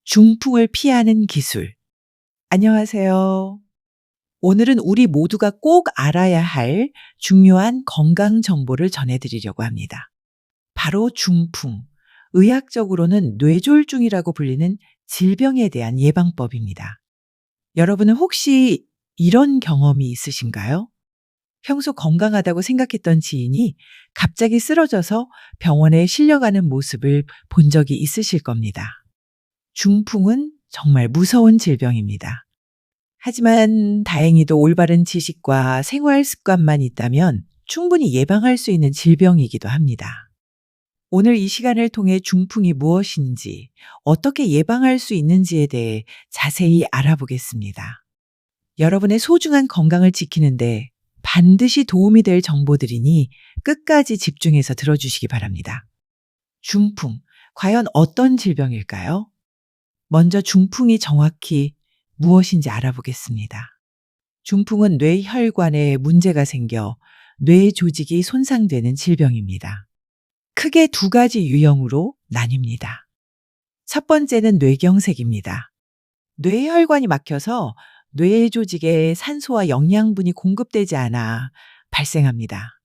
중풍을 피하는 기술. 안녕하세요. 오늘은 우리 모두가 꼭 알아야 할 중요한 건강 정보를 전해드리려고 합니다. 바로 중풍. 의학적으로는 뇌졸중이라고 불리는 질병에 대한 예방법입니다. 여러분은 혹시 이런 경험이 있으신가요? 평소 건강하다고 생각했던 지인이 갑자기 쓰러져서 병원에 실려가는 모습을 본 적이 있으실 겁니다. 중풍은 정말 무서운 질병입니다. 하지만 다행히도 올바른 지식과 생활 습관만 있다면 충분히 예방할 수 있는 질병이기도 합니다. 오늘 이 시간을 통해 중풍이 무엇인지, 어떻게 예방할 수 있는지에 대해 자세히 알아보겠습니다. 여러분의 소중한 건강을 지키는데 반드시 도움이 될 정보들이니 끝까지 집중해서 들어주시기 바랍니다. 중풍, 과연 어떤 질병일까요? 먼저 중풍이 정확히 무엇인지 알아보겠습니다. 중풍은 뇌혈관에 문제가 생겨 뇌 조직이 손상되는 질병입니다. 크게 두 가지 유형으로 나뉩니다. 첫 번째는 뇌경색입니다. 뇌혈관이 막혀서 뇌 조직에 산소와 영양분이 공급되지 않아 발생합니다.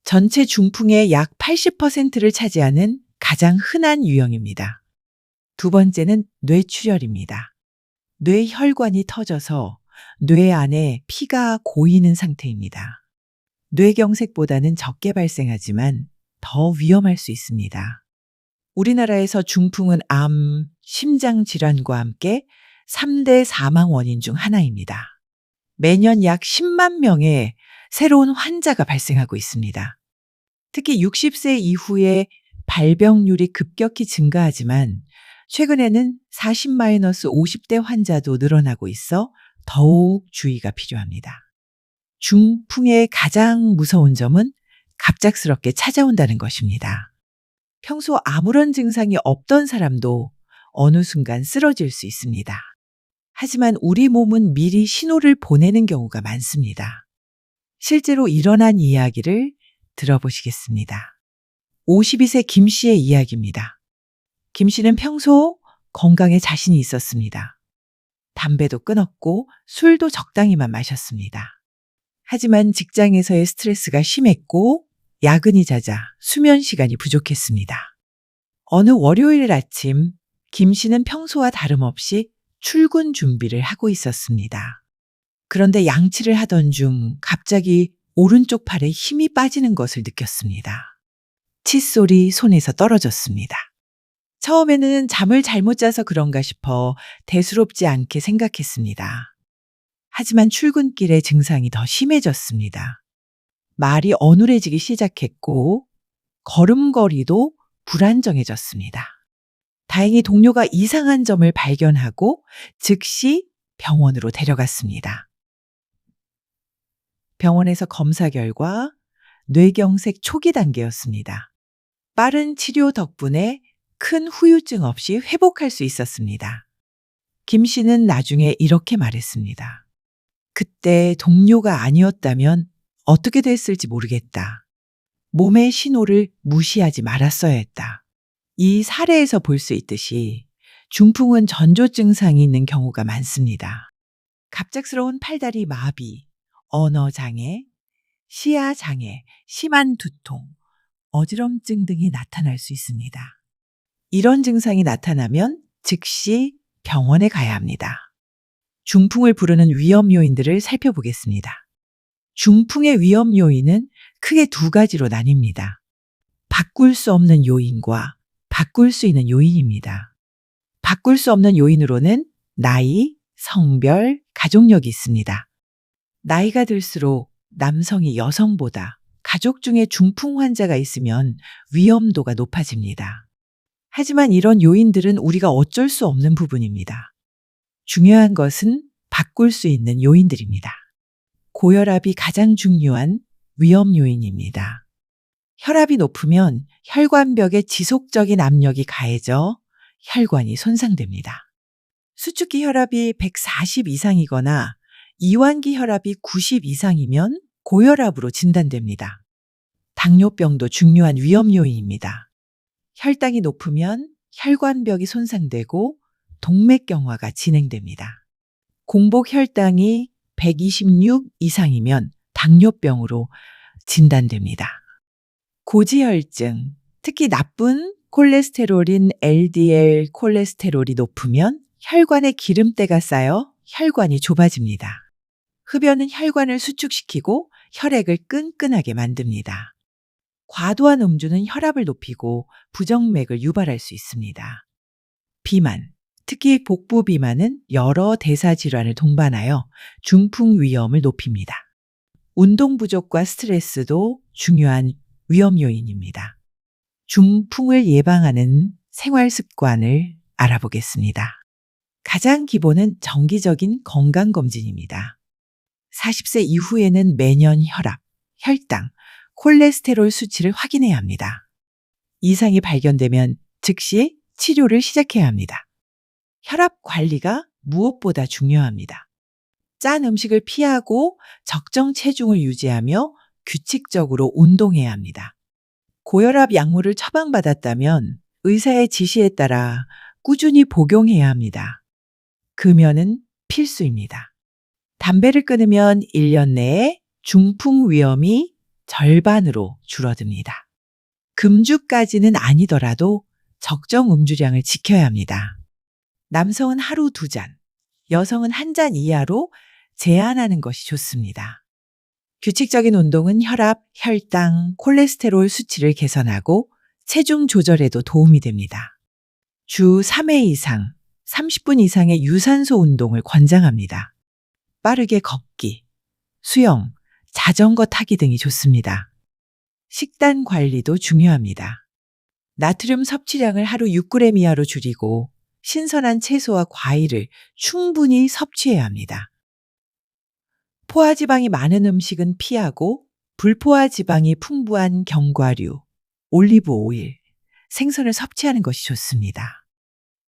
전체 중풍의 약 80%를 차지하는 가장 흔한 유형입니다. 두 번째는 뇌출혈입니다. 뇌혈관이 터져서 뇌 안에 피가 고이는 상태입니다. 뇌경색보다는 적게 발생하지만 더 위험할 수 있습니다. 우리나라에서 중풍은 암, 심장질환과 함께 3대 사망 원인 중 하나입니다. 매년 약 10만 명의 새로운 환자가 발생하고 있습니다. 특히 60세 이후에 발병률이 급격히 증가하지만 최근에는 40-50대 환자도 늘어나고 있어 더욱 주의가 필요합니다. 중풍의 가장 무서운 점은 갑작스럽게 찾아온다는 것입니다. 평소 아무런 증상이 없던 사람도 어느 순간 쓰러질 수 있습니다. 하지만 우리 몸은 미리 신호를 보내는 경우가 많습니다. 실제로 일어난 이야기를 들어보시겠습니다. 52세 김 씨의 이야기입니다. 김 씨는 평소 건강에 자신이 있었습니다. 담배도 끊었고 술도 적당히만 마셨습니다. 하지만 직장에서의 스트레스가 심했고 야근이 잦아 수면 시간이 부족했습니다. 어느 월요일 아침 김 씨는 평소와 다름없이 출근 준비를 하고 있었습니다. 그런데 양치를 하던 중 갑자기 오른쪽 팔에 힘이 빠지는 것을 느꼈습니다. 칫솔이 손에서 떨어졌습니다. 처음에는 잠을 잘못 자서 그런가 싶어 대수롭지 않게 생각했습니다. 하지만 출근길에 증상이 더 심해졌습니다. 말이 어눌해지기 시작했고 걸음걸이도 불안정해졌습니다. 다행히 동료가 이상한 점을 발견하고 즉시 병원으로 데려갔습니다. 병원에서 검사 결과 뇌경색 초기 단계였습니다. 빠른 치료 덕분에 큰 후유증 없이 회복할 수 있었습니다. 김 씨는 나중에 이렇게 말했습니다. 그때 동료가 아니었다면 어떻게 됐을지 모르겠다. 몸의 신호를 무시하지 말았어야 했다. 이 사례에서 볼 수 있듯이 중풍은 전조 증상이 있는 경우가 많습니다. 갑작스러운 팔다리 마비, 언어장애, 시야장애, 심한 두통, 어지럼증 등이 나타날 수 있습니다. 이런 증상이 나타나면 즉시 병원에 가야 합니다. 중풍을 부르는 위험 요인들을 살펴보겠습니다. 중풍의 위험 요인은 크게 두 가지로 나뉩니다. 바꿀 수 없는 요인과 바꿀 수 있는 요인입니다. 바꿀 수 없는 요인으로는 나이, 성별, 가족력이 있습니다. 나이가 들수록 남성이 여성보다 가족 중에 중풍 환자가 있으면 위험도가 높아집니다. 하지만 이런 요인들은 우리가 어쩔 수 없는 부분입니다. 중요한 것은 바꿀 수 있는 요인들입니다. 고혈압이 가장 중요한 위험 요인입니다. 혈압이 높으면 혈관벽에 지속적인 압력이 가해져 혈관이 손상됩니다. 수축기 혈압이 140 이상이거나 이완기 혈압이 90 이상이면 고혈압으로 진단됩니다. 당뇨병도 중요한 위험 요인입니다. 혈당이 높으면 혈관벽이 손상되고 동맥경화가 진행됩니다. 공복 혈당이 126 이상이면 당뇨병으로 진단됩니다. 고지혈증, 특히 나쁜 콜레스테롤인 LDL 콜레스테롤이 높으면 혈관에 기름때가 쌓여 혈관이 좁아집니다. 흡연은 혈관을 수축시키고 혈액을 끈끈하게 만듭니다. 과도한 음주는 혈압을 높이고 부정맥을 유발할 수 있습니다. 비만, 특히 복부 비만은 여러 대사 질환을 동반하여 중풍 위험을 높입니다. 운동 부족과 스트레스도 중요한 위험 요인입니다. 중풍을 예방하는 생활 습관을 알아보겠습니다. 가장 기본은 정기적인 건강검진입니다. 40세 이후에는 매년 혈압, 혈당, 콜레스테롤 수치를 확인해야 합니다. 이상이 발견되면 즉시 치료를 시작해야 합니다. 혈압 관리가 무엇보다 중요합니다. 짠 음식을 피하고 적정 체중을 유지하며 규칙적으로 운동해야 합니다. 고혈압 약물을 처방받았다면 의사의 지시에 따라 꾸준히 복용해야 합니다. 금연은 필수입니다. 담배를 끊으면 1년 내에 중풍 위험이 절반으로 줄어듭니다. 금주까지는 아니더라도 적정 음주량을 지켜야 합니다. 남성은 하루 2잔, 여성은 1잔 이하로 제한하는 것이 좋습니다. 규칙적인 운동은 혈압, 혈당, 콜레스테롤 수치를 개선하고 체중 조절에도 도움이 됩니다. 주 3회 이상, 30분 이상의 유산소 운동을 권장합니다. 빠르게 걷기, 수영, 자전거 타기 등이 좋습니다. 식단 관리도 중요합니다. 나트륨 섭취량을 하루 6g 이하로 줄이고 신선한 채소와 과일을 충분히 섭취해야 합니다. 포화지방이 많은 음식은 피하고 불포화지방이 풍부한 견과류, 올리브 오일, 생선을 섭취하는 것이 좋습니다.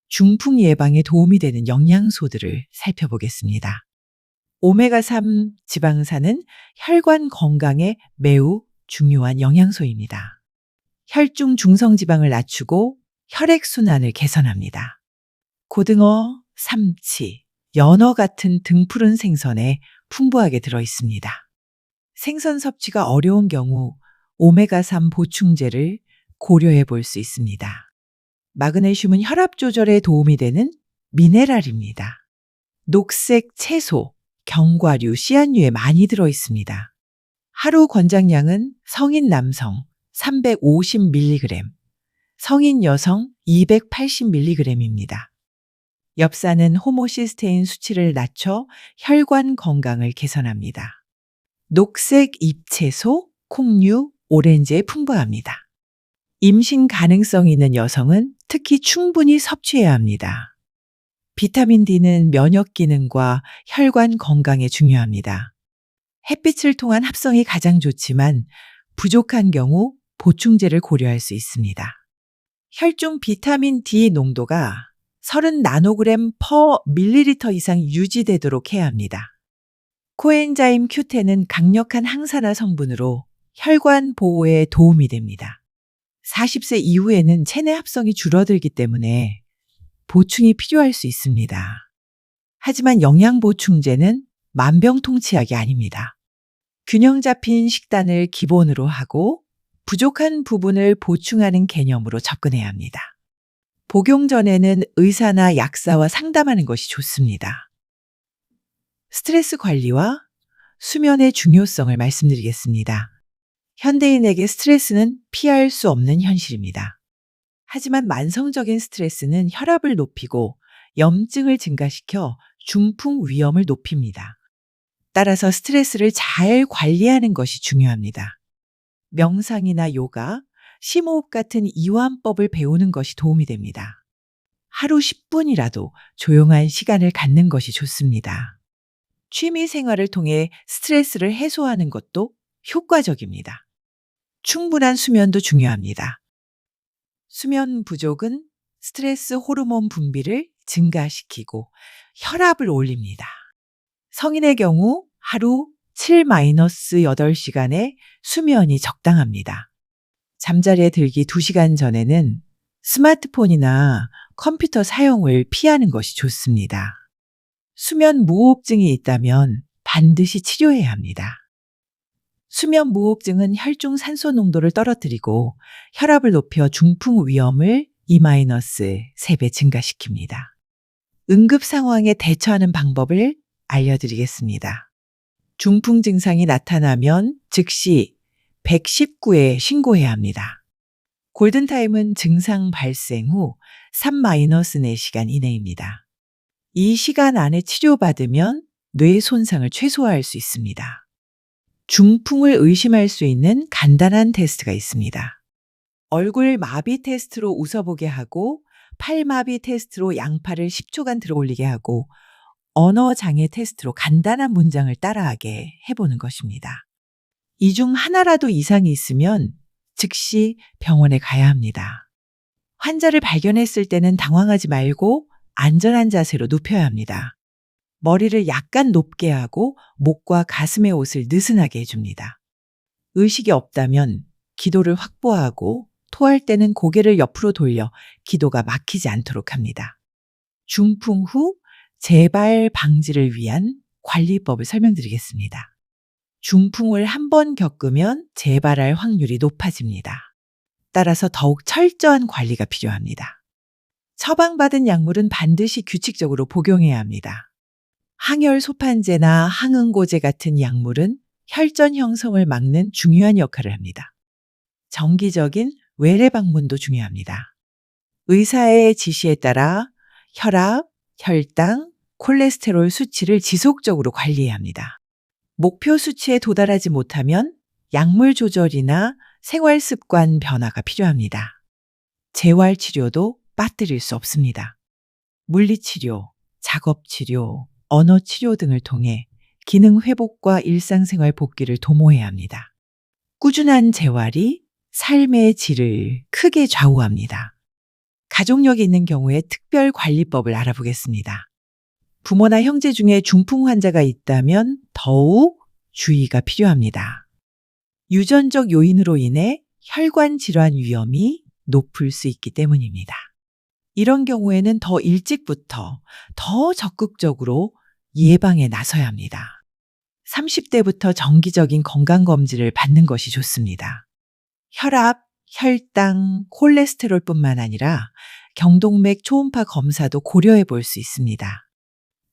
중풍 예방에 도움이 되는 영양소들을 살펴보겠습니다. 오메가3 지방산은 혈관 건강에 매우 중요한 영양소입니다. 혈중 중성지방을 낮추고 혈액순환을 개선합니다. 고등어, 삼치, 연어 같은 등푸른 생선에 풍부하게 들어있습니다. 생선 섭취가 어려운 경우 오메가3 보충제를 고려해 볼 수 있습니다. 마그네슘은 혈압 조절에 도움이 되는 미네랄입니다. 녹색 채소, 견과류, 씨앗류에 많이 들어있습니다. 하루 권장량은 성인 남성 350mg, 성인 여성 280mg입니다. 엽산은 호모시스테인 수치를 낮춰 혈관 건강을 개선합니다. 녹색 잎채소, 콩류, 오렌지에 풍부합니다. 임신 가능성 있는 여성은 특히 충분히 섭취해야 합니다. 비타민 D는 면역 기능과 혈관 건강에 중요합니다. 햇빛을 통한 합성이 가장 좋지만 부족한 경우 보충제를 고려할 수 있습니다. 혈중 비타민 D 농도가 30나노그램/ml 이상 유지되도록 해야 합니다. 코엔자임 Q10은 강력한 항산화 성분으로 혈관 보호에 도움이 됩니다. 40세 이후에는 체내 합성이 줄어들기 때문에 보충이 필요할 수 있습니다. 하지만 영양보충제는 만병통치약이 아닙니다. 균형 잡힌 식단을 기본으로 하고 부족한 부분을 보충하는 개념으로 접근해야 합니다. 복용 전에는 의사나 약사와 상담하는 것이 좋습니다. 스트레스 관리와 수면의 중요성을 말씀드리겠습니다. 현대인에게 스트레스는 피할 수 없는 현실입니다. 하지만 만성적인 스트레스는 혈압을 높이고 염증을 증가시켜 중풍 위험을 높입니다. 따라서 스트레스를 잘 관리하는 것이 중요합니다. 명상이나 요가, 심호흡 같은 이완법을 배우는 것이 도움이 됩니다. 하루 10분이라도 조용한 시간을 갖는 것이 좋습니다. 취미 생활을 통해 스트레스를 해소하는 것도 효과적입니다. 충분한 수면도 중요합니다. 수면 부족은 스트레스 호르몬 분비를 증가시키고 혈압을 올립니다. 성인의 경우 하루 7-8시간의 수면이 적당합니다. 잠자리에 들기 2시간 전에는 스마트폰이나 컴퓨터 사용을 피하는 것이 좋습니다. 수면 무호흡증이 있다면 반드시 치료해야 합니다. 수면 무호흡증은 혈중 산소 농도를 떨어뜨리고 혈압을 높여 중풍 위험을 2-3배 증가시킵니다. 응급 상황에 대처하는 방법을 알려드리겠습니다. 중풍 증상이 나타나면 즉시 119에 신고해야 합니다. 골든타임은 증상 발생 후 3-4시간 이내입니다. 이 시간 안에 치료받으면 뇌 손상을 최소화할 수 있습니다. 중풍을 의심할 수 있는 간단한 테스트가 있습니다. 얼굴 마비 테스트로 웃어보게 하고 팔 마비 테스트로 양팔을 10초간 들어올리게 하고 언어 장애 테스트로 간단한 문장을 따라하게 해보는 것입니다. 이 중 하나라도 이상이 있으면 즉시 병원에 가야 합니다. 환자를 발견했을 때는 당황하지 말고 안전한 자세로 눕혀야 합니다. 머리를 약간 높게 하고 목과 가슴의 옷을 느슨하게 해줍니다. 의식이 없다면 기도를 확보하고 토할 때는 고개를 옆으로 돌려 기도가 막히지 않도록 합니다. 중풍 후 재발 방지를 위한 관리법을 설명드리겠습니다. 중풍을 한 번 겪으면 재발할 확률이 높아집니다. 따라서 더욱 철저한 관리가 필요합니다. 처방받은 약물은 반드시 규칙적으로 복용해야 합니다. 항열 소판제나 항응고제 같은 약물은 혈전 형성을 막는 중요한 역할을 합니다. 정기적인 외래 방문도 중요합니다. 의사의 지시에 따라 혈압, 혈당, 콜레스테롤 수치를 지속적으로 관리해야 합니다. 목표 수치에 도달하지 못하면 약물 조절이나 생활 습관 변화가 필요합니다. 재활 치료도 빠뜨릴 수 없습니다. 물리치료, 작업치료, 언어치료 등을 통해 기능 회복과 일상생활 복귀를 도모해야 합니다. 꾸준한 재활이 삶의 질을 크게 좌우합니다. 가족력이 있는 경우에 특별 관리법을 알아보겠습니다. 부모나 형제 중에 중풍 환자가 있다면 더욱 주의가 필요합니다. 유전적 요인으로 인해 혈관 질환 위험이 높을 수 있기 때문입니다. 이런 경우에는 더 일찍부터 더 적극적으로 예방에 나서야 합니다. 30대부터 정기적인 건강검진을 받는 것이 좋습니다. 혈압, 혈당, 콜레스테롤뿐만 아니라 경동맥 초음파 검사도 고려해 볼 수 있습니다.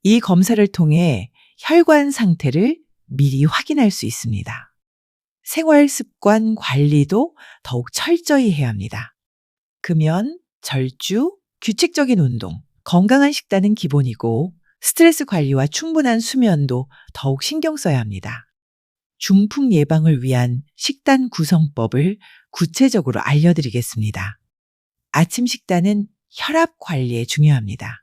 이 검사를 통해 혈관 상태를 미리 확인할 수 있습니다. 생활 습관 관리도 더욱 철저히 해야 합니다. 금연, 절주, 규칙적인 운동, 건강한 식단은 기본이고 스트레스 관리와 충분한 수면도 더욱 신경 써야 합니다. 중풍 예방을 위한 식단 구성법을 구체적으로 알려드리겠습니다. 아침 식단은 혈압 관리에 중요합니다.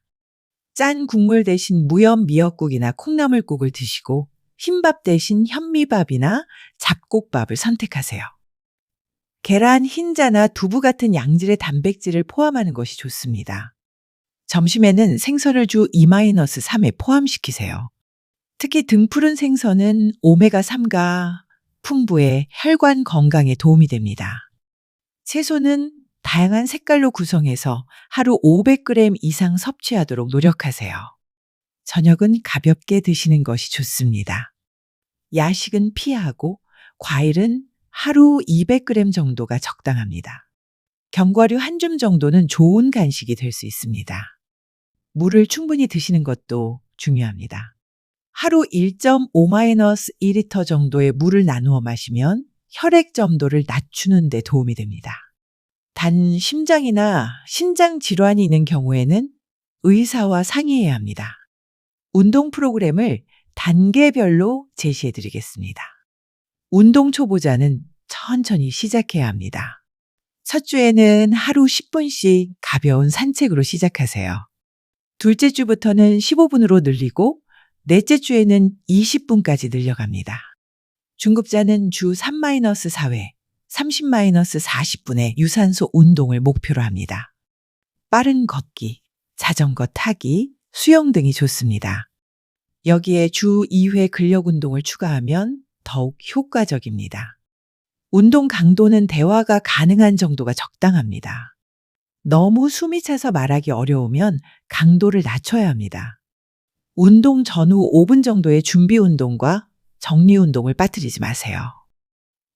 짠 국물 대신 무염 미역국이나 콩나물국을 드시고 흰밥 대신 현미밥이나 잡곡밥을 선택하세요. 계란, 흰자나 두부 같은 양질의 단백질을 포함하는 것이 좋습니다. 점심에는 생선을 주 2-3회 포함시키세요. 특히 등푸른 생선은 오메가3가 풍부해 혈관 건강에 도움이 됩니다. 채소는 다양한 색깔로 구성해서 하루 500g 이상 섭취하도록 노력하세요. 저녁은 가볍게 드시는 것이 좋습니다. 야식은 피하고 과일은 하루 200g 정도가 적당합니다. 견과류 한 줌 정도는 좋은 간식이 될 수 있습니다. 물을 충분히 드시는 것도 중요합니다. 하루 1.5-2리터 정도의 물을 나누어 마시면 혈액 점도를 낮추는 데 도움이 됩니다. 단 심장이나 신장 질환이 있는 경우에는 의사와 상의해야 합니다. 운동 프로그램을 단계별로 제시해 드리겠습니다. 운동 초보자는 천천히 시작해야 합니다. 첫 주에는 하루 10분씩 가벼운 산책으로 시작하세요. 둘째 주부터는 15분으로 늘리고 넷째 주에는 20분까지 늘려갑니다. 중급자는 주 3-4회, 30-40분의 유산소 운동을 목표로 합니다. 빠른 걷기, 자전거 타기, 수영 등이 좋습니다. 여기에 주 2회 근력 운동을 추가하면 더욱 효과적입니다. 운동 강도는 대화가 가능한 정도가 적당합니다. 너무 숨이 차서 말하기 어려우면 강도를 낮춰야 합니다. 운동 전후 5분 정도의 준비 운동과 정리 운동을 빠뜨리지 마세요.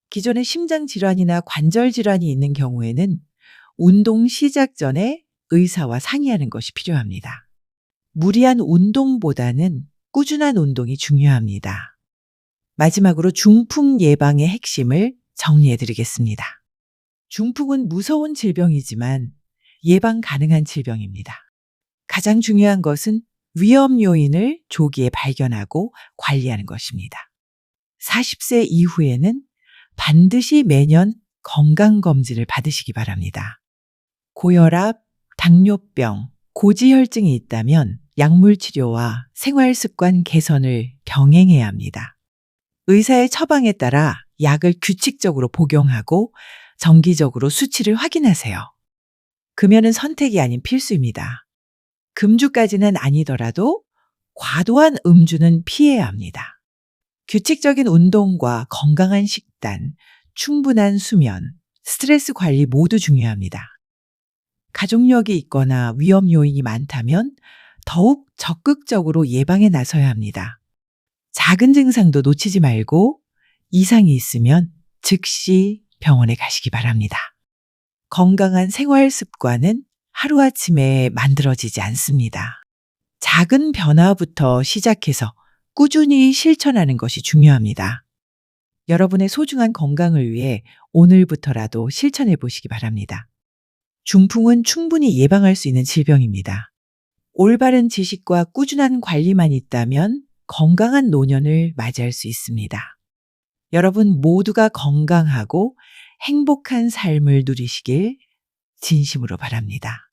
기존에 심장 질환이나 관절 질환이 있는 경우에는 운동 시작 전에 의사와 상의하는 것이 필요합니다. 무리한 운동보다는 꾸준한 운동이 중요합니다. 마지막으로 중풍 예방의 핵심을 정리해 드리겠습니다. 중풍은 무서운 질병이지만 예방 가능한 질병입니다. 가장 중요한 것은 위험 요인을 조기에 발견하고 관리하는 것입니다. 40세 이후에는 반드시 매년 건강검진을 받으시기 바랍니다. 고혈압, 당뇨병, 고지혈증이 있다면 약물 치료와 생활 습관 개선을 병행해야 합니다. 의사의 처방에 따라 약을 규칙적으로 복용하고 정기적으로 수치를 확인하세요. 금연은 선택이 아닌 필수입니다. 금주까지는 아니더라도 과도한 음주는 피해야 합니다. 규칙적인 운동과 건강한 식단, 충분한 수면, 스트레스 관리 모두 중요합니다. 가족력이 있거나 위험 요인이 많다면 더욱 적극적으로 예방에 나서야 합니다. 작은 증상도 놓치지 말고 이상이 있으면 즉시 병원에 가시기 바랍니다. 건강한 생활 습관은 하루아침에 만들어지지 않습니다. 작은 변화부터 시작해서 꾸준히 실천하는 것이 중요합니다. 여러분의 소중한 건강을 위해 오늘부터라도 실천해 보시기 바랍니다. 중풍은 충분히 예방할 수 있는 질병입니다. 올바른 지식과 꾸준한 관리만 있다면 건강한 노년을 맞이할 수 있습니다. 여러분 모두가 건강하고 행복한 삶을 누리시길 진심으로 바랍니다.